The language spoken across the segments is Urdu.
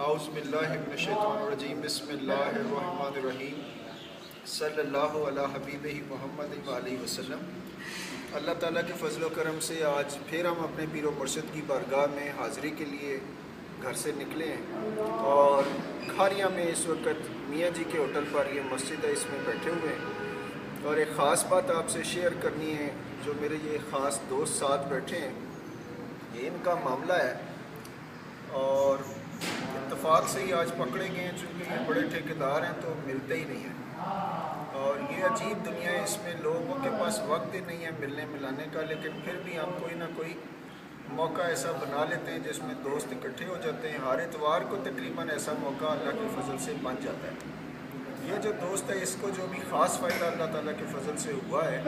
اعوذ باللہ من الشیطان الرجیم بسم اللہ الرحمن الرحیم صلی اللہ علی حبیبہ محمد وآلہ وسلم۔ اللہ تعالیٰ کے فضل و کرم سے آج پھر ہم اپنے پیر و مرشد کی بارگاہ میں حاضری کے لیے گھر سے نکلے ہیں اور کھاریاں میں اس وقت میاں جی کے ہوٹل پر یہ مسجد ہے، اس میں بیٹھے ہوئے ہیں اور ایک خاص بات آپ سے شیئر کرنی ہے۔ جو میرے یہ خاص دوست ساتھ بیٹھے ہیں، یہ ان کا معاملہ ہے اور اتفاق سے ہی آج پکڑے گئے ہیں، چونکہ یہ بڑے ٹھیکیدار ہیں تو ملتے ہی نہیں ہیں اور یہ عجیب دنیا ہے، اس میں لوگوں کے پاس وقت ہی نہیں ہے ملنے ملانے کا، لیکن پھر بھی ہم کوئی نہ کوئی موقع ایسا بنا لیتے ہیں جس میں دوست اکٹھے ہو جاتے ہیں۔ ہر اتوار کو تقریباً ایسا موقع اللہ کے فضل سے بن جاتا ہے۔ یہ جو دوست ہے، اس کو جو بھی خاص فائدہ اللہ تعالیٰ کے فضل سے ہوا ہے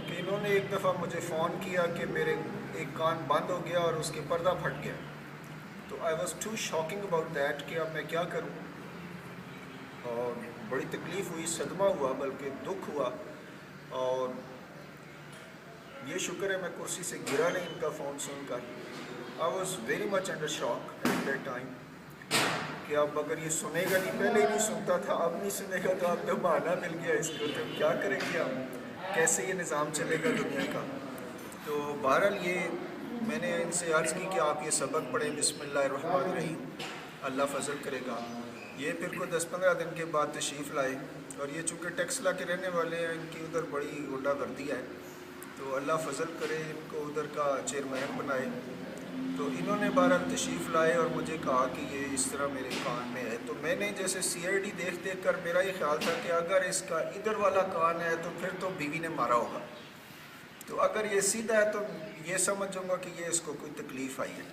کہ انہوں نے ایک دفعہ مجھے فون کیا کہ میرے ایک کان بند ہو گیا اور اس کے پردہ پھٹ گیا، تو I was too shocking about that کہ اب میں کیا کروں، اور بڑی تکلیف ہوئی، صدمہ ہوا، بلکہ دکھ ہوا، اور یہ شکر ہے میں کرسی سے گرا نہیں ان کا فون سن کر۔ I was very much under shock at that time کہ اب اگر یہ سنے گا نہیں، پہلے ہی نہیں سنتا تھا، اب نہیں سنے گا تو اب تو بہانہ مل گیا اس کو، تو کیا کریں گے ہم، کیسے یہ نظام چلے گا دنیا کا۔ تو بہرحال یہ میں نے ان سے عرض کی کہ آپ یہ سبق پڑھیں، بسم اللہ الرحمن الرحیم، اللہ فضل کرے گا۔ یہ پھر کو 10-15 دن کے بعد تشریف لائے، اور یہ چونکہ ٹیکسلا کے رہنے والے ہیں، ان کی ادھر بڑی غنڈہ گردی ہے، تو اللہ فضل کرے، ان کو ادھر کا چیئرمین بنائے۔ تو انہوں نے بہرحال تشریف لائے اور مجھے کہا کہ یہ اس طرح میرے کان میں ہے، تو میں نے جیسے CID دیکھ کر میرا یہ خیال تھا کہ اگر اس کا ادھر والا کان ہے تو پھر تو بیوی نے مارا ہوگا، تو اگر یہ سیدھا ہے تو یہ سمجھوں گا کہ یہ اس کو کوئی تکلیف آئی ہے۔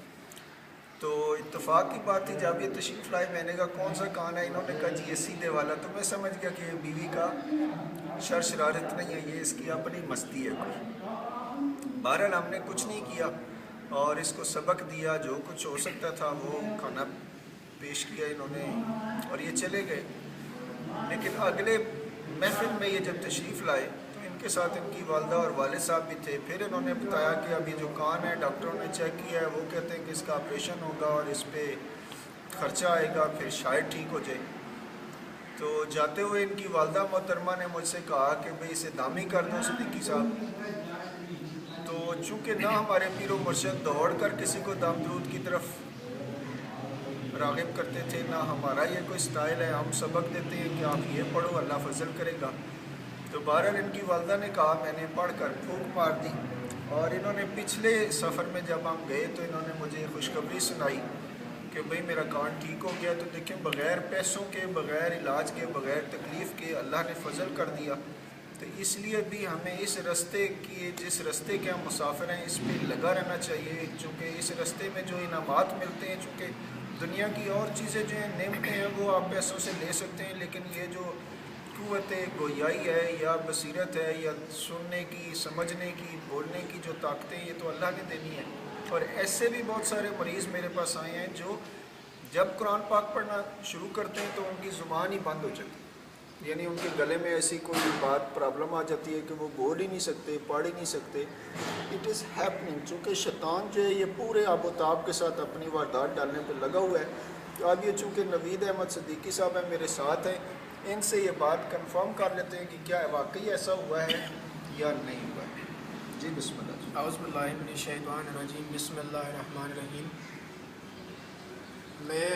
تو اتفاق کی بات تھی، جب یہ تشریف لائے میں نے کہا کون سا کان ہے، انہوں نے کہا جی یہ سیدھے والا، تو میں سمجھ گیا کہ یہ بیوی کا شرارت نہیں ہے، یہ اس کی اپنی مستی ہے کوئی۔ بہرحال ہم نے کچھ نہیں کیا اور اس کو سبق دیا، جو کچھ ہو سکتا تھا وہ کھانا پیش کیا انہوں نے اور یہ چلے گئے۔ لیکن اگلے محفل میں یہ جب تشریف لائے تو ان کے ساتھ ان کی والدہ اور والد صاحب بھی تھے۔ پھر انہوں نے بتایا کہ ابھی جو کان ہے ڈاکٹروں نے چیک کیا ہے، وہ کہتے ہیں کہ اس کا آپریشن ہوگا اور اس پہ خرچہ آئے گا، پھر شاید ٹھیک ہو جائے۔ تو جاتے ہوئے ان کی والدہ محترمہ نے مجھ سے کہا کہ بھئی اسے دامی کر دو صدیقی صاحب۔ تو چونکہ نہ ہمارے پیر و مرشد دوڑ کر کسی کو دم درود کی طرف راغب کرتے تھے، نہ ہمارا یہ کوئی سٹائل ہے، ہم سبق دیتے ہیں کہ آپ یہ پڑھو اللہ فضل کرے گا۔ تو بہرحال ان کی والدہ نے کہا، میں نے پڑھ کر پھونک مار دی، اور انہوں نے پچھلے سفر میں جب ہم گئے تو انہوں نے مجھے خوشخبری سنائی کہ بھئی میرا کان ٹھیک ہو گیا۔ تو دیکھیں بغیر پیسوں کے، بغیر علاج کے، بغیر تکلیف کے اللہ نے فضل کر دیا۔ تو اس لیے بھی ہمیں اس رستے کی، جس رستے کے ہم مسافر ہیں، اس پہ لگا رہنا چاہیے، چونکہ اس رستے میں جو انعامات ملتے ہیں، چونکہ دنیا کی اور چیزیں جو ہیں، نعمتیں ہیں، وہ آپ پیسوں سے لے سکتے ہیں، لیکن یہ جو قوت گویائی ہے یا بصیرت ہے یا سننے کی، سمجھنے کی، بولنے کی جو طاقتیں، یہ تو اللہ نے دینی ہے۔ اور ایسے بھی بہت سارے مریض میرے پاس آئے ہیں جو جب قرآن پاک پڑھنا شروع کرتے ہیں تو ان کی زبان ہی بند ہو جاتی ہے، یعنی ان کے گلے میں ایسی کوئی بات پرابلم آ جاتی ہے کہ وہ بول ہی نہیں سکتے، پڑھ ہی نہیں سکتے۔ اٹ از ہیپننگ، چونکہ شیطان جو ہے یہ پورے آب و تاب کے ساتھ اپنی واردات ڈالنے پہ لگا ہوا ہے۔ تو اب یہ چونکہ نوید احمد صدیقی صاحب ہیں میرے ساتھ ہیں، ان سے یہ بات کنفرم کر لیتے ہیں کہ کیا واقعی ایسا ہوا ہے یا نہیں ہوا ہے۔ جی بسم اللہ جی۔ اعوذ باللہ من الشیطان الرجیم، بسم اللہ الرحمن الرحیم۔ میں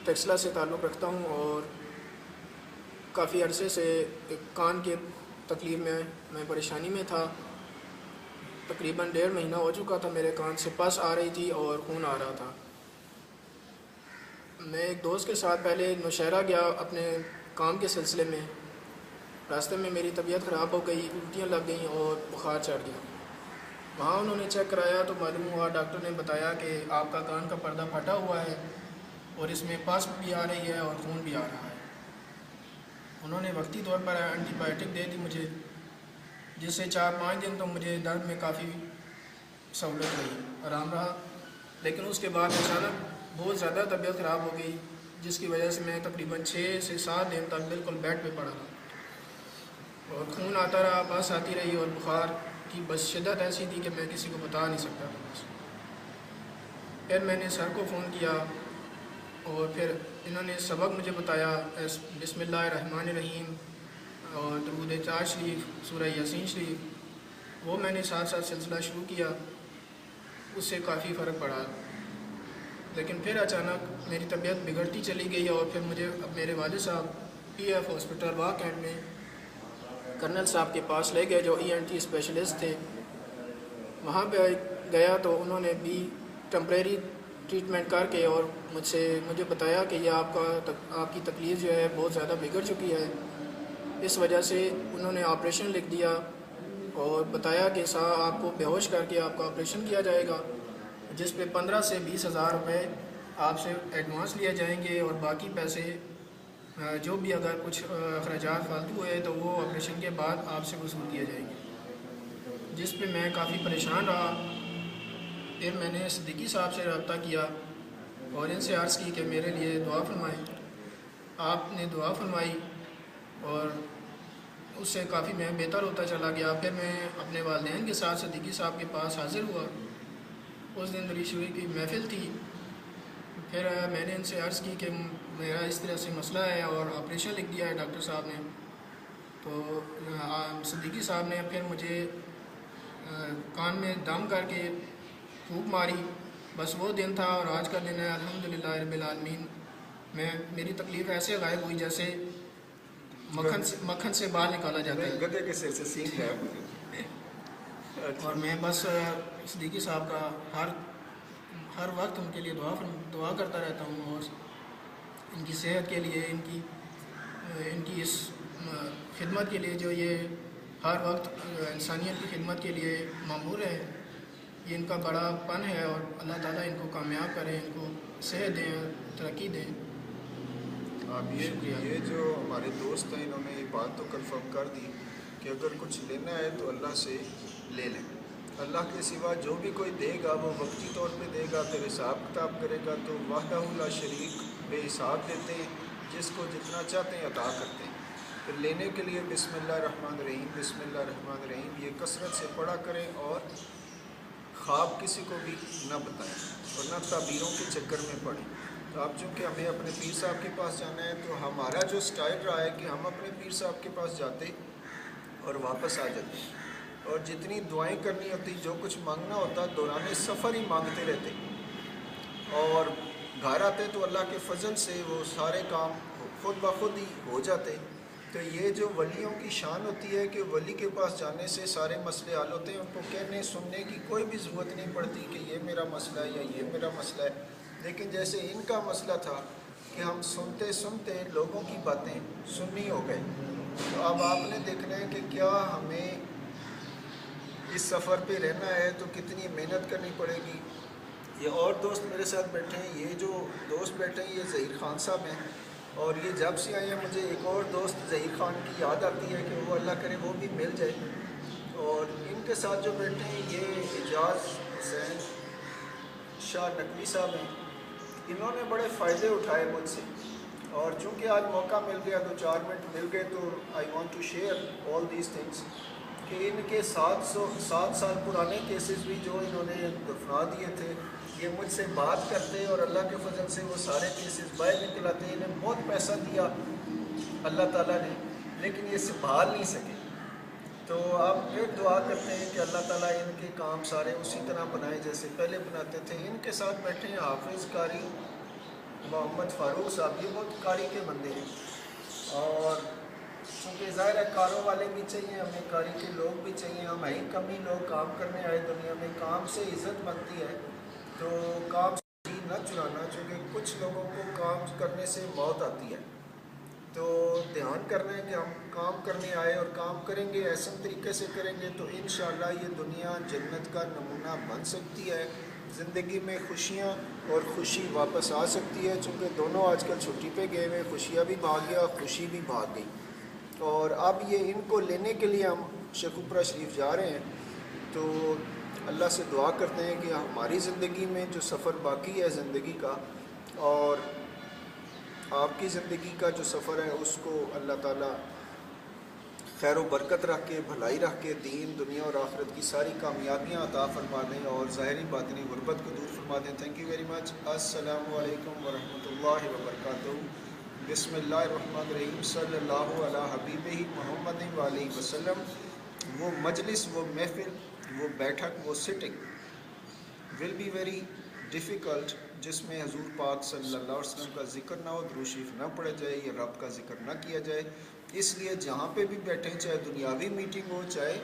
ٹیکسلا سے تعلق رکھتا ہوں اور کافی عرصے سے کان کے تکلیف میں پریشانی میں تھا۔ تقریباً 1.5 مہینہ ہو چکا تھا، میرے کان سے پس آ رہی تھی اور خون آ رہا تھا۔ میں ایک دوست کے ساتھ پہلے نوشہرہ گیا اپنے کام کے سلسلے میں، راستے میں میری طبیعت خراب ہو گئی، الٹیاں لگ گئیں اور بخار چڑھ گیا۔ وہاں انہوں نے چیک کرایا تو معلوم ہوا، ڈاکٹر نے بتایا کہ آپ کا کان کا پردہ پھٹا ہوا ہے اور اس میں پس بھی آ رہی ہے اور خون بھی آ رہا ہے۔ انہوں نے وقتی طور پر اینٹی بائیوٹک دے دی مجھے، جس سے 4-5 دن تو مجھے درد میں کافی سہولت رہی، آرام رہا۔ لیکن اس کے بعد اچانک بہت زیادہ طبیعت خراب ہو گئی، جس کی وجہ سے میں تقریباً 6 سے 7 دن تک بالکل بیڈ پہ پڑا رہا اور خون آتا رہا، بس آتی رہی، اور بخار کی بس شدت ایسی تھی کہ میں کسی کو بتا نہیں سکتا تھا۔ پھر میں نے سر کو فون کیا اور پھر انہوں نے سبق مجھے بتایا بسم اللہ الرحمن الرحیم اور درود 4 شریف، سورہ یاسین شریف، وہ میں نے ساتھ ساتھ سلسلہ شروع کیا، اس سے کافی فرق پڑا۔ لیکن پھر اچانک میری طبیعت بگڑتی چلی گئی اور پھر مجھے میرے والد صاحب پی ایف ہاسپٹل واہ کینٹ میں کرنل صاحب کے پاس لے گئے جو ENT اسپیشلسٹ تھے۔ وہاں پہ گیا تو انہوں نے بھی ٹمپریری ٹریٹمنٹ کر کے اور مجھے بتایا کہ یہ آپ کی تکلیف جو ہے بہت زیادہ بگڑ چکی ہے، اس وجہ سے انہوں نے آپریشن لکھ دیا اور بتایا کہ آپ کو بے ہوش کر کے آپ کا آپریشن کیا جائے گا، جس پہ 15 سے 20 ہزار روپے آپ سے ایڈوانس لیے جائیں گے اور باقی پیسے جو بھی اگر کچھ اخراجات فالتو ہوئے تو وہ آپریشن کے بعد آپ سے وصول کیے جائیں گے، جس پہ میں کافی پریشان رہا۔ پھر میں نے صدیقی صاحب سے رابطہ کیا اور ان سے عرض کی کہ میرے لیے دعا فرمائیں۔ آپ نے دعا فرمائی اور اس سے کافی میں بہتر ہوتا چلا گیا۔ پھر میں اپنے والدین کے ساتھ صدیقی صاحب کے پاس حاضر ہوا، اس دن درود شریف کی محفل تھی۔ پھر میں نے ان سے عرض کی کہ میرا اس طرح سے مسئلہ ہے اور آپریشن لکھ دیا ہے ڈاکٹر صاحب نے۔ تو صدیقی صاحب نے پھر مجھے کان میں دم کر کے پھونک ماری، بس وہ دن تھا اور آج کا دن ہے الحمدللہ رب العالمین۔ میری تکلیف ایسے غائب ہوئی جیسے مکھن سے باہر نکالا جاتا ہے، گدے کے سر سے سینگ ہے۔ اور میں بس صدیقی صاحب کا ہر وقت ان کے لیے دعا کرتا رہتا ہوں اور ان کی صحت کے لیے، ان کی اس خدمت کے لیے جو یہ ہر وقت انسانیت کی خدمت کے لیے مامور ہے، یہ ان کا بڑا پن ہے اور اللہ تعالیٰ ان کو کامیاب کرے، ان کو صحت دیں، ترقی دیں۔ آپ یہ جو ہمارے دوست ہیں انہوں نے یہ بات تو کنفرم کر دی کہ اگر کچھ لینا ہے تو اللہ سے لے لیں، اللہ کے سوا جو بھی کوئی دے گا وہ وقتی طور پہ دے گا، پھر حساب کتاب کرے گا تو وحدہ لا شریک بے حساب دیتے ہیں، جس کو جتنا چاہتے ہیں عطا کرتے ہیں۔ پھر لینے کے لیے بسم اللہ الرحمن الرحیم، بسم اللہ الرحمن الرحیم یہ کثرت سے پڑھا کریں اور خواب کسی کو بھی نہ بتائیں اور نہ تعبیروں کے چکر میں پڑیں۔ تو آپ چونکہ ہمیں اپنے پیر صاحب کے پاس جانا ہے تو ہمارا جو سٹائل رہا ہے کہ ہم اپنے پیر صاحب کے پاس جاتے اور واپس آ جاتے اور جتنی دعائیں کرنی ہوتی، جو کچھ مانگنا ہوتا دوران سفر ہی مانگتے رہتے اور گھر آتے تو اللہ کے فضل سے وہ سارے کام خود بخود ہی ہو جاتے۔ تو یہ جو ولیوں کی شان ہوتی ہے کہ ولی کے پاس جانے سے سارے مسئلے حل ہوتے ہیں، ان کو کہنے سننے کی کوئی بھی ضرورت نہیں پڑتی کہ یہ میرا مسئلہ ہے یا یہ میرا مسئلہ ہے۔ لیکن جیسے ان کا مسئلہ تھا کہ ہم سنتے سنتے لوگوں کی باتیں سننی ہو گئے، تو اب آپ نے دیکھنا ہے کہ کیا ہمیں اس سفر پہ رہنا ہے تو کتنی محنت کرنی پڑے گی۔ یہ اور دوست میرے ساتھ بیٹھے ہیں، یہ جو دوست بیٹھے ہیں یہ ظہیر خان صاحب ہیں، اور یہ جب سے آئے ہیں مجھے ایک اور دوست ظہیر خان کی یاد آتی ہے کہ وہ اللہ کرے وہ بھی مل جائے۔ اور ان کے ساتھ جو بیٹھے ہیں یہ اعجاز حسین شاہ نقوی صاحب ہیں، انہوں نے بڑے فائدے اٹھائے مجھ سے، اور چونکہ آج موقع مل گیا، 2-4 منٹ مل گئے، تو I want to share all these things کہ ان کے 7 سال پرانے کیسز بھی جو انہوں نے دفنا دیے تھے، یہ مجھ سے بات کرتے اور اللہ کے فضل سے وہ سارے کیسز باہر نکل آتے۔ انہیں بہت پیسہ دیا اللہ تعالیٰ نے، لیکن یہ سنبھال نہیں سکے۔ تو آپ پھر دعا کرتے ہیں کہ اللہ تعالیٰ ان کے کام سارے اسی طرح بنائے جیسے پہلے بناتے تھے۔ ان کے ساتھ بیٹھے ہیں حافظ قاری محمد فاروق صاحب، یہ بہت قاری کے بندے ہیں، اور چونکہ ظاہر ہے کاروں والے بھی چاہیے، ہمیں قاری کے لوگ بھی چاہیے، ہم ہی کمی لوگ کام کرنے آئے دنیا میں، کام سے عزت بنتی ہے، تو کام سے نہ چرانا، چونکہ کچھ لوگوں کو کام کرنے سے موت آتی ہے۔ تو دھیان کرنا ہے کہ ہم کام کرنے آئے اور کام کریں گے، ایسے طریقے سے کریں گے تو انشاءاللہ یہ دنیا جنت کا نمونہ بن سکتی ہے، زندگی میں خوشیاں اور خوشی واپس آ سکتی ہے، چونکہ دونوں آج کل چھٹی پہ گئے ہوئے، خوشیاں بھی بھاگ گیا، خوشی بھی بھاگ گئی۔ اور اب یہ ان کو لینے کے لیے ہم شیخوپورہ شریف جا رہے ہیں، تو اللہ سے دعا کرتے ہیں کہ ہماری زندگی میں جو سفر باقی ہے زندگی کا، اور آپ کی زندگی کا جو سفر ہے اس کو اللہ تعالیٰ خیر و برکت رکھ کے، بھلائی رکھ کے، دین دنیا اور آخرت کی ساری کامیابیاں عطا فرما دیں اور ظاہری باطنی غربت کو دور فرما دیں. Thank you very much. السلام علیکم ورحمۃ اللہ وبرکاتہ. بسم اللہ الرحمن الرحیم. صلی اللہ علی حبیبہ محمد علیہ وسلم. وہ مجلس، وہ محفل، وہ بیٹھک، وہ sitting will be very difficult جس میں حضور پاک صلی اللہ علیہ وسلم کا ذکر نہ ہو، درود شریف نہ پڑھا جائے یا رب کا ذکر نہ کیا جائے. اس لیے جہاں پہ بھی بیٹھیں، چاہے دنیاوی میٹنگ ہو، چاہے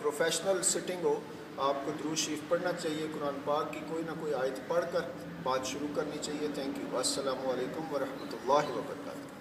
پروفیشنل سٹنگ ہو، آپ کو درود شریف پڑھنا چاہیے. قرآن پاک کی کوئی نہ کوئی آیت پڑھ کر بات شروع کرنی چاہیے. Thank you. السلام علیکم ورحمۃ اللہ وبرکاتہ.